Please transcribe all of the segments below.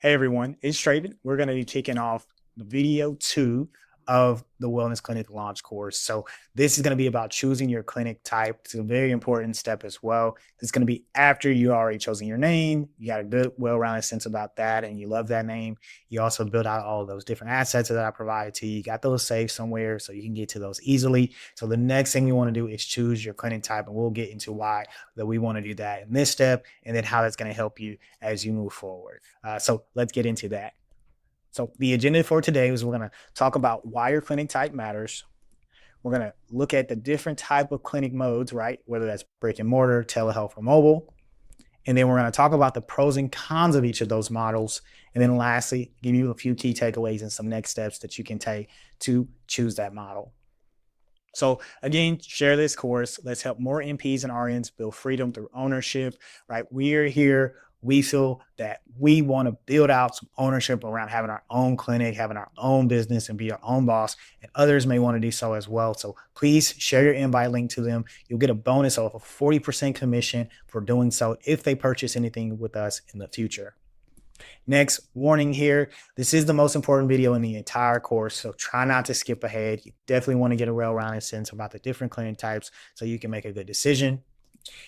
Hey everyone, it's Traven. We're going to be kicking off the video 2 of the Wellness Clinic launch course. So this is going to be about choosing your clinic type. It's a very important step as well. It's going to be after you already chosen your name. You got a good, well-rounded sense about that, and you love that name. You also build out all of those different assets that I provided to you. You got those saved somewhere so you can get to those easily. So the next thing you want to do is choose your clinic type, and we'll get into why that we want to do that in this step, and then how that's going to help you as you move forward. So let's get into that. So the agenda for today is we're going to talk about why your clinic type matters. We're going to look at the different type of clinic modes, right? Whether that's brick and mortar, telehealth, or mobile. And then we're going to talk about the pros and cons of each of those models. And then lastly, give you a few key takeaways and some next steps that you can take to choose that model. So again, share this course. Let's help more NPs and RNs build freedom through ownership, right? We are here. We feel that we want to build out some ownership around having our own clinic, having our own business, and be our own boss. And others may want to do so as well. So please share your invite link to them. You'll get a bonus of a 40% commission for doing so if they purchase anything with us in the future. Next, warning here, this is the most important video in the entire course, so try not to skip ahead. You definitely want to get a well-rounded sense about the different clinic types so you can make a good decision.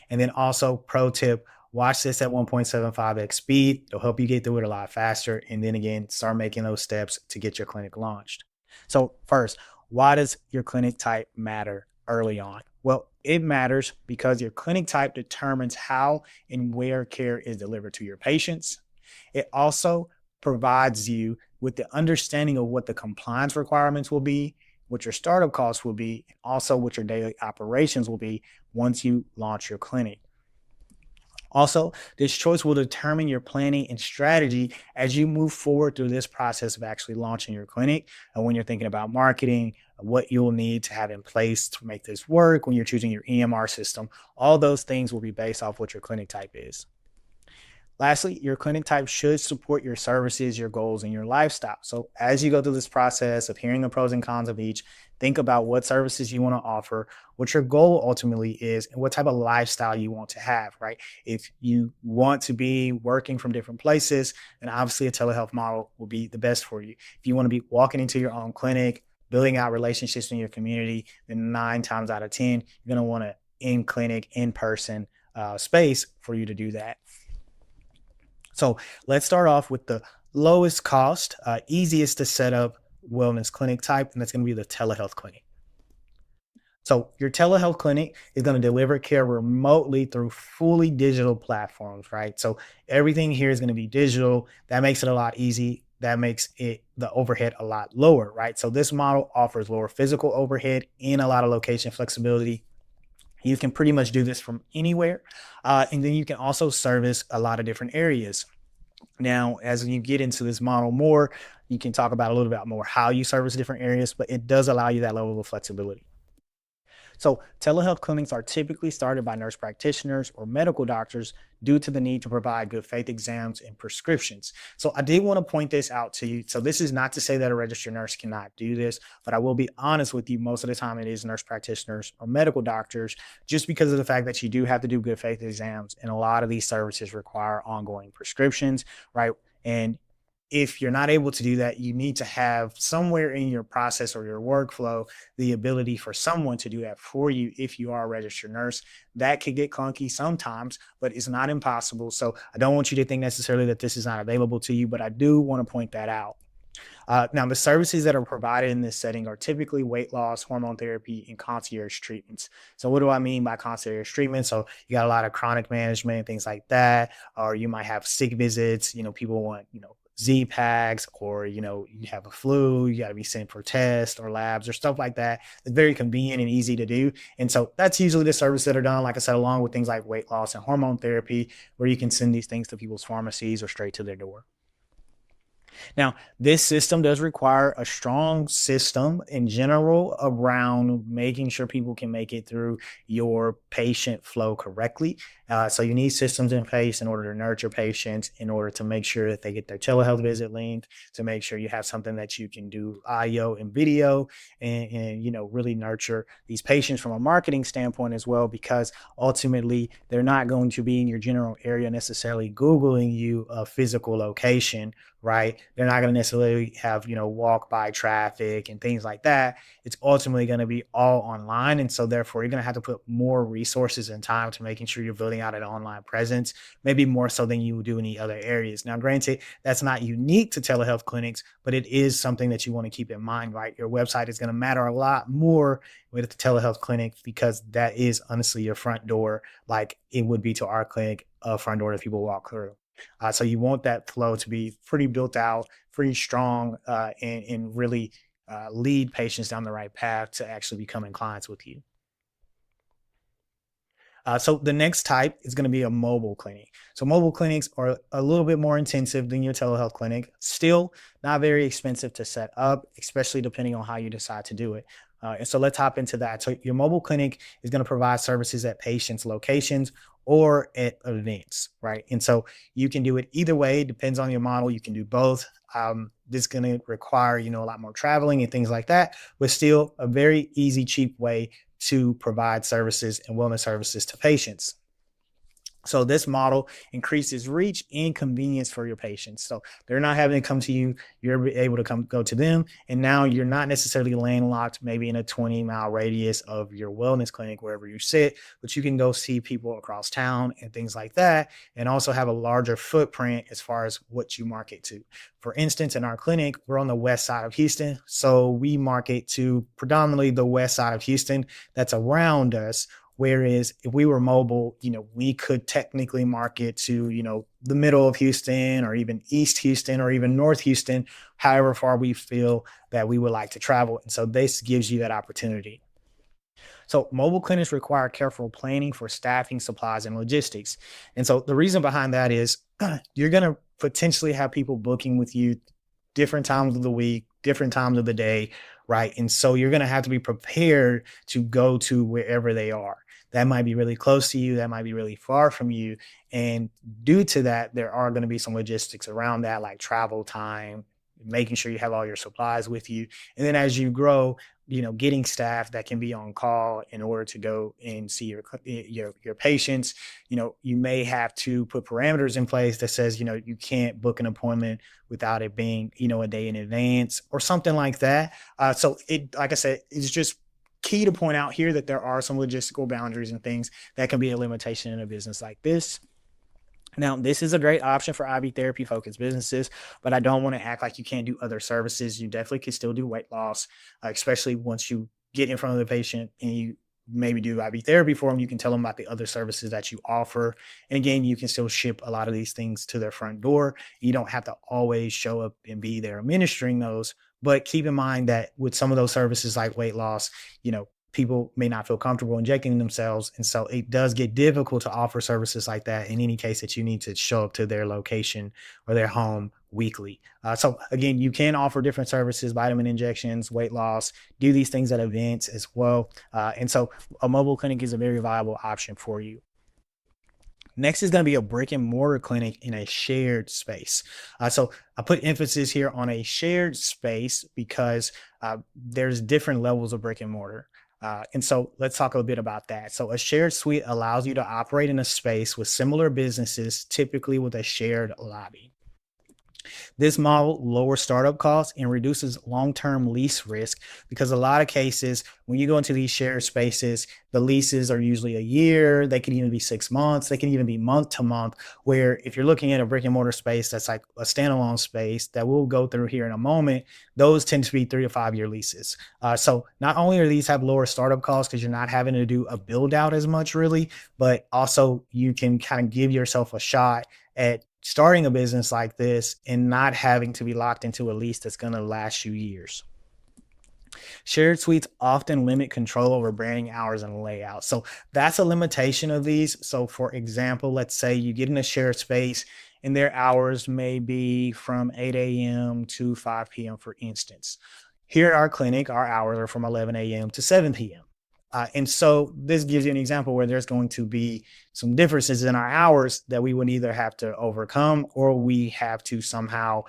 And then also, pro tip, watch this at 1.75x speed. It'll help you get through it a lot faster. And then again, start making those steps to get your clinic launched. So first, why does your clinic type matter early on? Well, it matters because your clinic type determines how and where care is delivered to your patients. It also provides you with the understanding of what the compliance requirements will be, what your startup costs will be, and also what your daily operations will be once you launch your clinic. Also, this choice will determine your planning and strategy as you move forward through this process of actually launching your clinic. And when you're thinking about marketing, what you'll need to have in place to make this work, when you're choosing your EMR system, all those things will be based off what your clinic type is. Lastly, your clinic type should support your services, your goals, and your lifestyle. So as you go through this process of hearing the pros and cons of each, think about what services you want to offer, what your goal ultimately is, and what type of lifestyle you want to have, right? If you want to be working from different places, then obviously a telehealth model will be the best for you. If you want to be walking into your own clinic, building out relationships in your community, then 9 times out of 10, you're going to want an in-clinic, in-person space for you to do that. So let's start off with the lowest cost, easiest to set up wellness clinic type, and that's going to be the telehealth clinic. So your telehealth clinic is going to deliver care remotely through fully digital platforms, right? So everything here is going to be digital. That makes it a lot easy. That makes it the overhead a lot lower, right? So this model offers lower physical overhead and a lot of location flexibility. You can pretty much do this from anywhere. And then you can also service a lot of different areas. Now, as you get into this model more, you can talk about a little bit more how you service different areas, but it does allow you that level of flexibility. So telehealth clinics are typically started by nurse practitioners or medical doctors due to the need to provide good faith exams and prescriptions. So I did want to point this out to you. So this is not to say that a registered nurse cannot do this, but I will be honest with you, most of the time it is nurse practitioners or medical doctors, just because of the fact that you do have to do good faith exams, and a lot of these services require ongoing prescriptions, right? And if you're not able to do that, you need to have somewhere in your process or your workflow the ability for someone to do that for you if you are a registered nurse. That could get clunky sometimes, but it's not impossible. So I don't want you to think necessarily that this is not available to you, but I do want to point that out. Now, the services that are provided in this setting are typically weight loss, hormone therapy, and concierge treatments. So what do I mean by concierge treatment? So you got a lot of chronic management, things like that, or you might have sick visits. People want, Z-Packs, or, you have a flu, you got to be sent for tests or labs or stuff like that. It's very convenient and easy to do. And so that's usually the services that are done, like I said, along with things like weight loss and hormone therapy, where you can send these things to people's pharmacies or straight to their door. Now, this system does require a strong system in general around making sure people can make it through your patient flow correctly. So you need systems in place in order to nurture patients, in order to make sure that they get their telehealth visit linked, to make sure you have something that you can do audio and video, and really nurture these patients from a marketing standpoint as well, because ultimately they're not going to be in your general area necessarily Googling you a physical location, right? They're not going to necessarily have, walk by traffic and things like that. It's ultimately going to be all online. And so therefore you're going to have to put more resources and time to making sure you're building out an online presence, maybe more so than you would do in the other areas. Now, granted, that's not unique to telehealth clinics, but it is something that you want to keep in mind, right? Your website is going to matter a lot more with the telehealth clinic, because that is honestly your front door, like it would be to our clinic, a front door that people walk through. So you want that flow to be pretty built out, pretty strong, and really lead patients down the right path to actually becoming clients with you. So the next type is going to be a mobile clinic. So mobile clinics are a little bit more intensive than your telehealth clinic. Still not very expensive to set up, especially depending on how you decide to do it. And so let's hop into that. So your mobile clinic is going to provide services at patients' locations or at events, right? And so you can do it either way. It depends on your model. You can do both. This is going to require, a lot more traveling and things like that, but still a very easy, cheap way to provide services and wellness services to patients. So this model increases reach and convenience for your patients. So they're not having to come to you, you're able to go to them. And now you're not necessarily landlocked, maybe in a 20-mile radius of your wellness clinic, wherever you sit, but you can go see people across town and things like that, and also have a larger footprint as far as what you market to. For instance, in our clinic, we're on the west side of Houston. So we market to predominantly the west side of Houston that's around us. Whereas if we were mobile, we could technically market to, the middle of Houston, or even East Houston, or even North Houston, however far we feel that we would like to travel. And so this gives you that opportunity. So mobile clinics require careful planning for staffing, supplies, and logistics. And so the reason behind that is you're going to potentially have people booking with you different times of the week, different times of the day, right? And so you're going to have to be prepared to go to wherever they are. That might be really close to you, that might be really far from you. And due to that, there are going to be some logistics around that, like travel time, making sure you have all your supplies with you. And then as you grow, getting staff that can be on call in order to go and see your patients. You may have to put parameters in place that says, you can't book an appointment without it being, a day in advance or something like that. So like I said, it's just key to point out here that there are some logistical boundaries and things that can be a limitation in a business like this. Now, this is a great option for IV therapy focused businesses, but I don't want to act like you can't do other services. You definitely can still do weight loss, especially once you get in front of the patient and you maybe do IV therapy for them. You can tell them about the other services that you offer. And again, you can still ship a lot of these things to their front door. You don't have to always show up and be there administering those. But keep in mind that with some of those services like weight loss, people may not feel comfortable injecting themselves. And so it does get difficult to offer services like that in any case that you need to show up to their location or their home weekly. So again, you can offer different services, vitamin injections, weight loss, do these things at events as well. And so a mobile clinic is a very viable option for you. Next is going to be a brick and mortar clinic in a shared space. So I put emphasis here on a shared space because there's different levels of brick and mortar. And so let's talk a bit about that. So a shared suite allows you to operate in a space with similar businesses, typically with a shared lobby. This model lowers startup costs and reduces long-term lease risk, because a lot of cases when you go into these shared spaces, the leases are usually a year. They can even be 6 months. They can even be month to month, where if you're looking at a brick and mortar space that's like a standalone space that we'll go through here in a moment, those tend to be 3 to 5 year leases. So not only are these have lower startup costs because you're not having to do a build out as much really, but also you can kind of give yourself a shot at starting a business like this and not having to be locked into a lease that's going to last you years. Shared suites often limit control over branding hours and layout. So that's a limitation of these. So for example, let's say you get in a shared space and their hours may be from 8 a.m. to 5 p.m. for instance. Here at our clinic, our hours are from 11 a.m. to 7 p.m. And so this gives you an example where there's going to be some differences in our hours that we would either have to overcome, or we have to somehow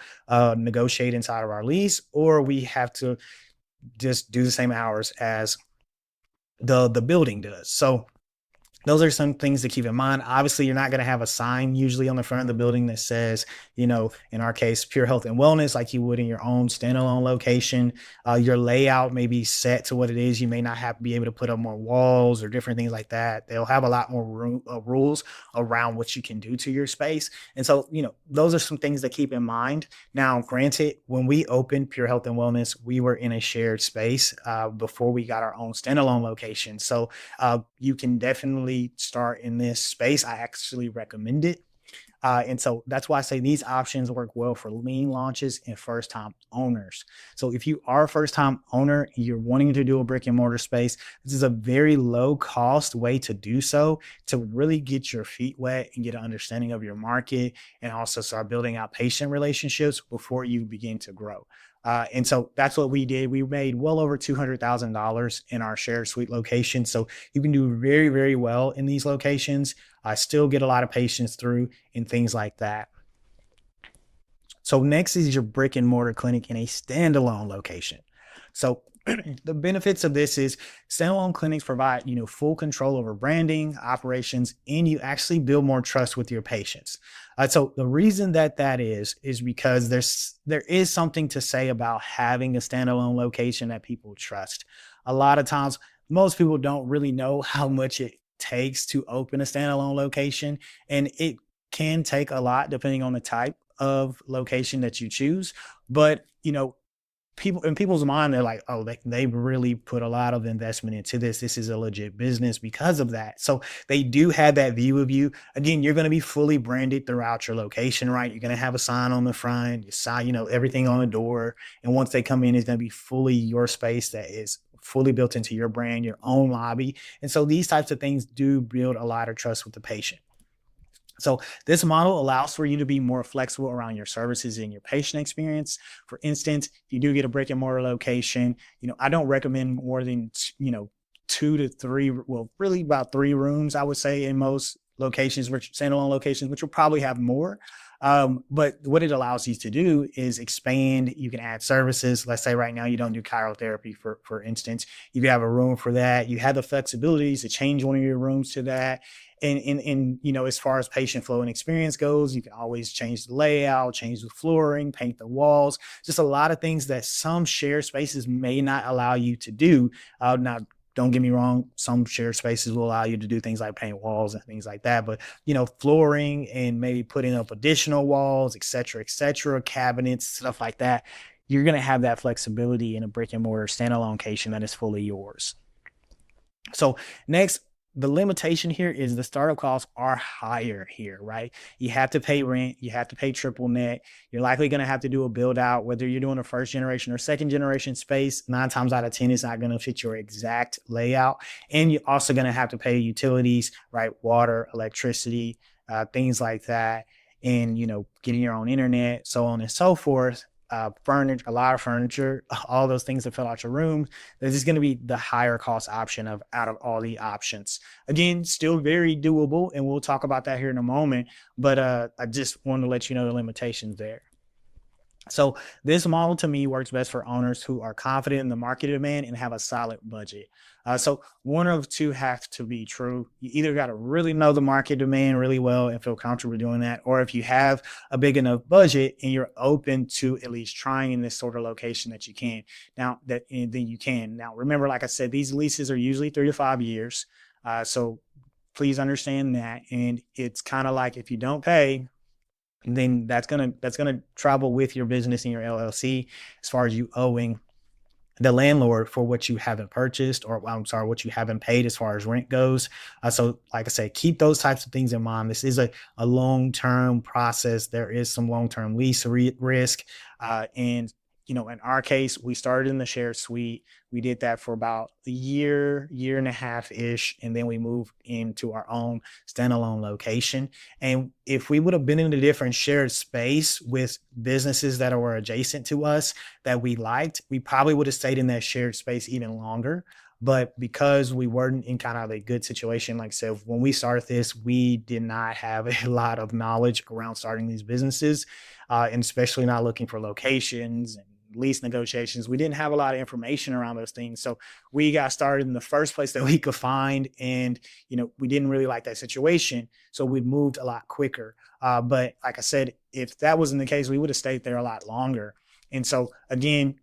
negotiate inside of our lease, or we have to just do the same hours as the building does. So those are some things to keep in mind. Obviously, you're not going to have a sign usually on the front of the building that says, in our case, Pure Health and Wellness, like you would in your own standalone location. Your layout may be set to what it is. You may not have to be able to put up more walls or different things like that. They'll have a lot more rules around what you can do to your space. And so, those are some things to keep in mind. Now, granted, when we opened Pure Health and Wellness, we were in a shared space before we got our own standalone location. So you can definitely start in this space. I actually recommend it. And so that's why I say these options work well for lean launches and first time owners. So if you are a first time owner, you're wanting to do a brick and mortar space, this is a very low cost way to do so, to really get your feet wet and get an understanding of your market, and also start building out patient relationships before you begin to grow. And so that's what we did. We made well over $200,000 in our shared suite location. So you can do very, very well in these locations. I still get a lot of patients through and things like that. So next is your brick and mortar clinic in a standalone location. So the benefits of this is standalone clinics provide, full control over branding, operations, and you actually build more trust with your patients. So the reason that is because there is something to say about having a standalone location that people trust. A lot of times, most people don't really know how much it takes to open a standalone location, and it can take a lot depending on the type of location that you choose. But, people in people's mind, they're like, oh, they really put a lot of investment into this. This is a legit business because of that. So they do have that view of you. Again, you're going to be fully branded throughout your location, right? You're going to have a sign on the front, you sign, everything on the door. And once they come in, it's going to be fully your space that is fully built into your brand, your own lobby. And so these types of things do build a lot of trust with the patient. So this model allows for you to be more flexible around your services and your patient experience. For instance, if you do get a brick and mortar location, I don't recommend more than, 2 to 3, well, really about 3 rooms, I would say, in most locations, which standalone locations, which will probably have more. But what it allows you to do is expand. You can add services. Let's say right now you don't do cryotherapy, for instance. You have a room for that. You have the flexibilities to change one of your rooms to that. And as far as patient flow and experience goes, you can always change the layout, change the flooring, paint the walls, just a lot of things that some shared spaces may not allow you to do. Now, don't get me wrong, some shared spaces will allow you to do things like paint walls and things like that. But, flooring and maybe putting up additional walls, et cetera, cabinets, stuff like that, you're going to have that flexibility in a brick and mortar standalone location that is fully yours. So next, the limitation here is the startup costs are higher here, right? You have to pay rent, you have to pay triple net. You're likely going to have to do a build out, whether you're doing a first generation or second generation space. 9 times out of 10, it's not going to fit your exact layout. And you're also going to have to pay utilities, right? Water, electricity, things like that. And, getting your own internet, so on and so forth. Furniture, a lot of furniture, all those things that fill out your room. This is going to be the higher cost option out of all the options. Again, still very doable, and we'll talk about that here in a moment. But I just wanted to let you know the limitations there. So this model to me works best for owners who are confident in the market demand and have a solid budget. So one of two have to be true. You either got to really know the market demand really well and feel comfortable doing that, or if you have a big enough budget and you're open to at least trying in this sort of location that you can. Now then you can. Now remember, like I said, these leases are usually 3 to 5 years. So please understand that. And it's kind of like if you don't pay, then that's gonna travel with your business and your LLC as far as you owing the landlord for what you haven't purchased, or I'm sorry, what you haven't paid as far as rent goes. So like I said, keep those types of things in mind. This is a long-term process. There is some long-term lease risk. And in our case, we started in the shared suite. We did that for about a year and a half ish. And then we moved into our own standalone location. And if we would have been in a different shared space with businesses that were adjacent to us that we liked, we probably would have stayed in that shared space even longer. But because we weren't in kind of a good situation, like I said, when we started this, we did not have a lot of knowledge around starting these businesses, and especially not looking for locations and lease negotiations. We didn't have a lot of information around those things. So we got started in the first place that we could find. And, we didn't really like that situation. So we moved a lot quicker. But like I said, if that wasn't the case, we would have stayed there a lot longer. And so again,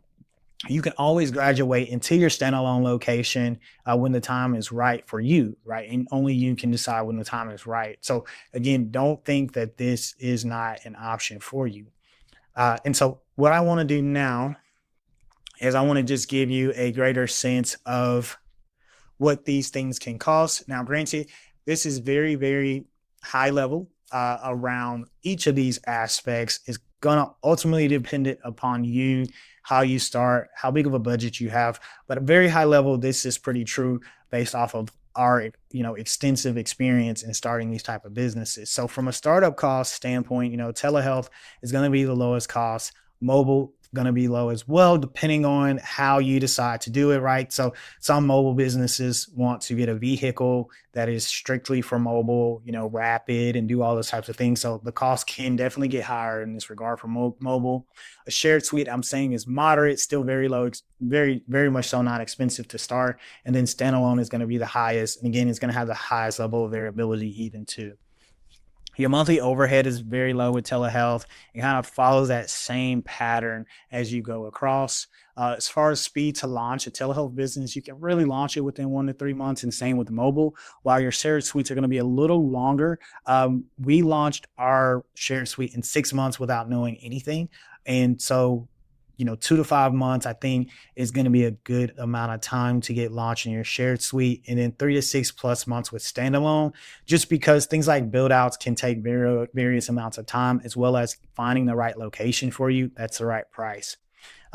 you can always graduate into your standalone location when the time is right for you, right? And only you can decide when the time is right. So again, don't think that this is not an option for you. And so what I want to do now is I want to just give you a greater sense of what these things can cost. Now, granted, this is very, very high level around each of these aspects. Is going to ultimately depend upon you, how you start, how big of a budget you have. But at a very high level, this is pretty true based off of our extensive experience in starting these type of businesses. So from a startup cost standpoint, telehealth is going to be the lowest cost. Mobile going to be low as well, depending on how you decide to do it, right? So some mobile businesses want to get a vehicle that is strictly for mobile, rapid and do all those types of things. So the cost can definitely get higher in this regard for mobile. A shared suite, I'm saying, is moderate, still very low, very, very much so not expensive to start. And then standalone is going to be the highest. And again, it's going to have the highest level of variability even too. Your monthly overhead is very low with telehealth. It kind of follows that same pattern as you go across. As far as speed to launch a telehealth business, you can really launch it within 1 to 3 months, and same with mobile, while your shared suites are going to be a little longer. We launched our shared suite in 6 months without knowing anything. And so 2 to 5 months, I think, is going to be a good amount of time to get launched in your shared suite. And then 3 to 6 plus months with standalone, just because things like build outs can take various amounts of time, as well as finding the right location for you. That's the right price.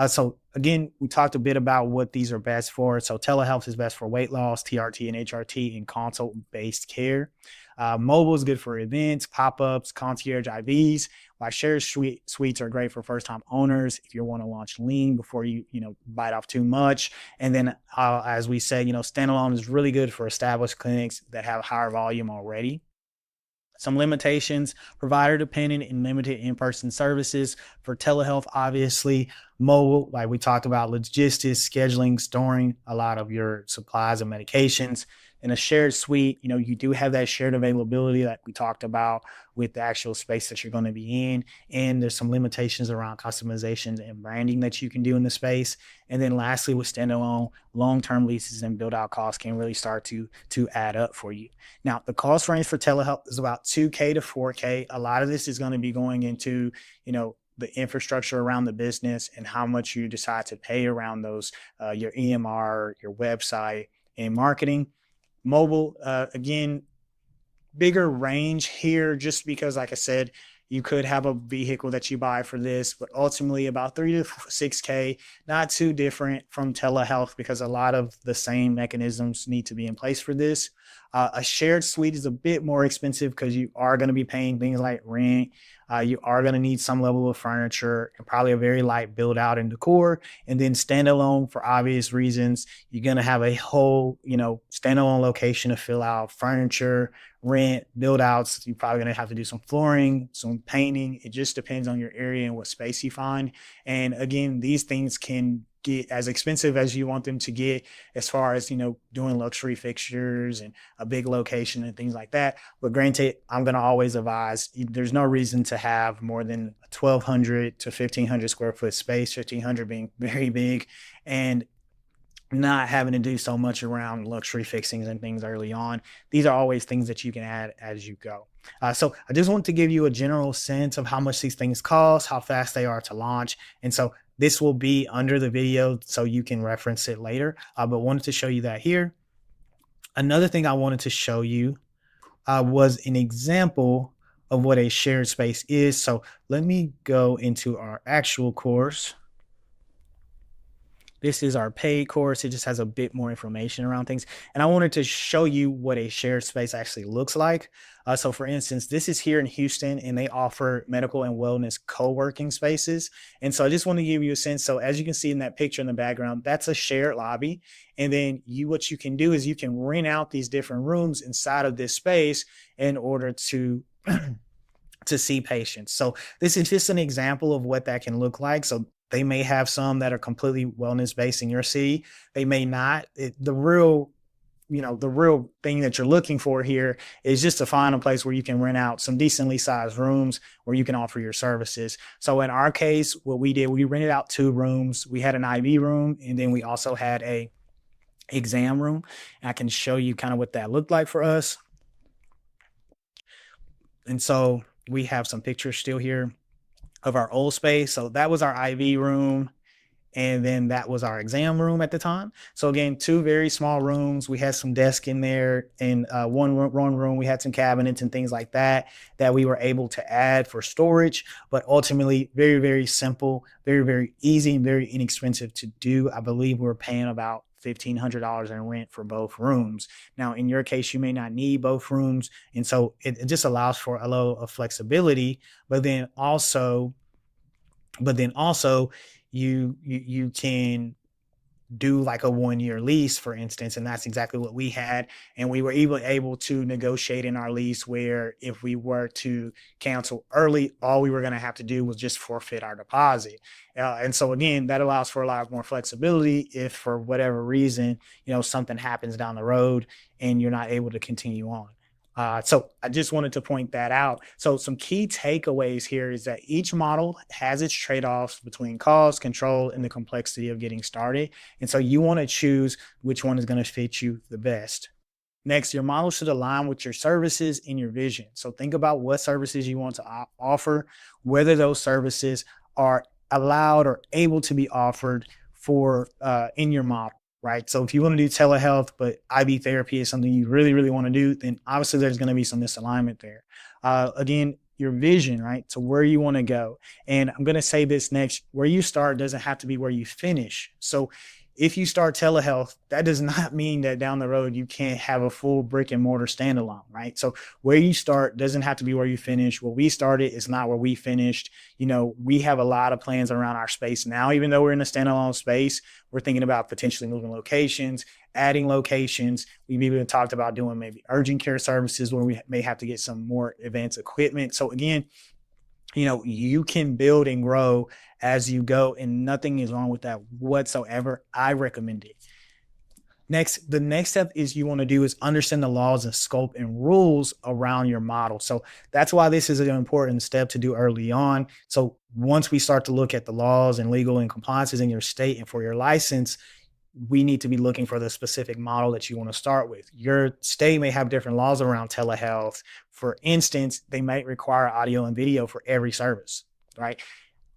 So again, we talked a bit about what these are best for. So telehealth is best for weight loss, TRT and HRT, and consult-based care. Mobile is good for events, pop-ups, concierge IVs. While shared suites are great for first-time owners if you want to launch lean before you bite off too much. And then, as we said, standalone is really good for established clinics that have higher volume already. Some limitations: provider dependent and limited in-person services. For telehealth, obviously, mobile, like we talked about, logistics, scheduling, storing a lot of your supplies and medications. In a shared suite, you do have that shared availability that we talked about with the actual space that you're going to be in. And there's some limitations around customizations and branding that you can do in the space. And then lastly, with standalone, long-term leases and build-out costs can really start to add up for you. Now, the cost range for telehealth is about $2K to $4K. A lot of this is going to be going into, the infrastructure around the business and how much you decide to pay around those, your EMR, your website, and marketing. Mobile, again, bigger range here, just because, like I said, you could have a vehicle that you buy for this, but ultimately about 3 to 6K, not too different from telehealth, because a lot of the same mechanisms need to be in place for this. A shared suite is a bit more expensive because you are going to be paying things like rent. You are going to need some level of furniture and probably a very light build out and decor. And then standalone, for obvious reasons, you're going to have a whole, standalone location to fill out furniture, rent, build outs. You're probably going to have to do some flooring, some painting. It just depends on your area and what space you find. And again, these things can get as expensive as you want them to get, as far as doing luxury fixtures and a big location and things like that. But granted, I'm going to always advise, there's no reason to have more than 1,200 to 1,500 square foot space, 1,500 being very big, and not having to do so much around luxury fixings and things early on. These are always things that you can add as you go. So I just want to give you a general sense of how much these things cost, how fast they are to launch. And so this will be under the video so you can reference it later, but wanted to show you that here. Another thing I wanted to show you was an example of what a shared space is. So let me go into our actual course. This is our paid course. It just has a bit more information around things. And I wanted to show you what a shared space actually looks like. So for instance, this is here in Houston and they offer medical and wellness co-working spaces. And so I just want to give you a sense. So as you can see in that picture in the background, that's a shared lobby. And then what you can do is you can rent out these different rooms inside of this space in order to to see patients. So this is just an example of what that can look like. So they may have some that are completely wellness based in your city. They may not. The real, the real thing that you're looking for here is just to find a place where you can rent out some decently sized rooms where you can offer your services. So in our case, what we did, we rented out 2 rooms. We had an IV room, and then we also had a exam room. I can show you kind of what that looked like for us. And so we have some pictures still here of our old space. So that was our IV room. And then that was our exam room at the time. So again, 2 very small rooms. We had some desk in there, and one room we had some cabinets and things like that we were able to add for storage. But ultimately, very, very simple, very, very easy, and very inexpensive to do. I believe we were paying about $1,500 in rent for both rooms. Now, in your case, you may not need both rooms, and so it just allows for a level of flexibility. But then also, you can do like a 1-year lease, for instance, and that's exactly what we had. And we were able to negotiate in our lease where if we were to cancel early, all we were going to have to do was just forfeit our deposit. And so again, that allows for a lot more flexibility if for whatever reason, something happens down the road and you're not able to continue on. So I just wanted to point that out. So some key takeaways here is that each model has its trade-offs between cost, control, and the complexity of getting started. And so you want to choose which one is going to fit you the best. Next, your model should align with your services and your vision. So think about what services you want to offer, whether those services are allowed or able to be offered for in your model. Right. So if you want to do telehealth, but IV therapy is something you really, really want to do, then obviously there's going to be some misalignment there. Again, your vision, right? So where you want to go. And I'm going to say this next, where you start doesn't have to be where you finish. So if you start telehealth, that does not mean that down the road you can't have a full brick and mortar standalone, right? So where you start doesn't have to be where you finish. Where we started is not where we finished. We have a lot of plans around our space now. Even though we're in a standalone space, we're thinking about potentially moving locations, adding locations. We've even talked about doing maybe urgent care services where we may have to get some more advanced equipment. So again, you can build and grow as you go, and nothing is wrong with that whatsoever. I recommend it. The next step is you want to do is understand the laws and scope and rules around your model. So that's why this is an important step to do early on. So once we start to look at the laws and legal and compliances in your state and for your license, we need to be looking for the specific model that you want to start with. Your state may have different laws around telehealth. For instance, they might require audio and video for every service, right?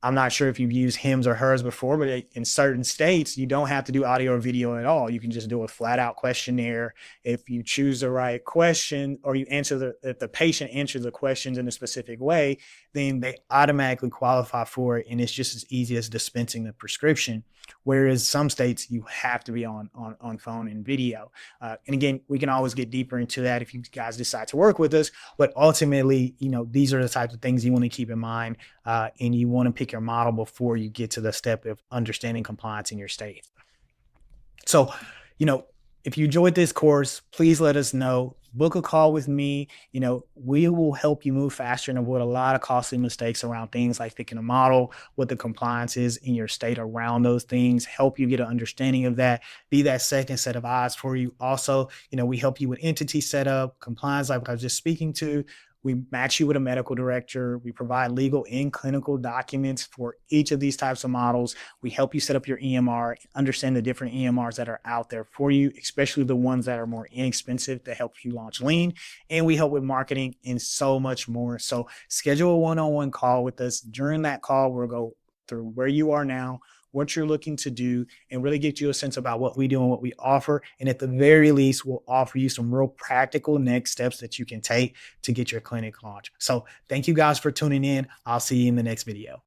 I'm not sure if you've used hims or hers before, but in certain states, you don't have to do audio or video at all. You can just do a flat out questionnaire. If you choose the right question, or you answer if the patient answers the questions in a specific way, then they automatically qualify for it. And it's just as easy as dispensing the prescription. Whereas some states, you have to be on phone and video. And again, we can always get deeper into that if you guys decide to work with us. But ultimately, these are the types of things you want to keep in mind, and you want to pick your model before you get to the step of understanding compliance in your state. So, if you enjoyed this course, please let us know. Book a call with me. We will help you move faster and avoid a lot of costly mistakes around things like picking a model, what the compliance is in your state around those things, help you get an understanding of that, be that second set of eyes for you. Also, we help you with entity setup, compliance, like I was just speaking to. We match you with a medical director. We provide legal and clinical documents for each of these types of models. We help you set up your EMR, understand the different EMRs that are out there for you, especially the ones that are more inexpensive to help you launch lean. And we help with marketing and so much more. So schedule a one-on-one call with us. During that call, we'll go through where you are now, what you're looking to do, and really get you a sense about what we do and what we offer. And at the very least, we'll offer you some real practical next steps that you can take to get your clinic launched. So thank you guys for tuning in. I'll see you in the next video.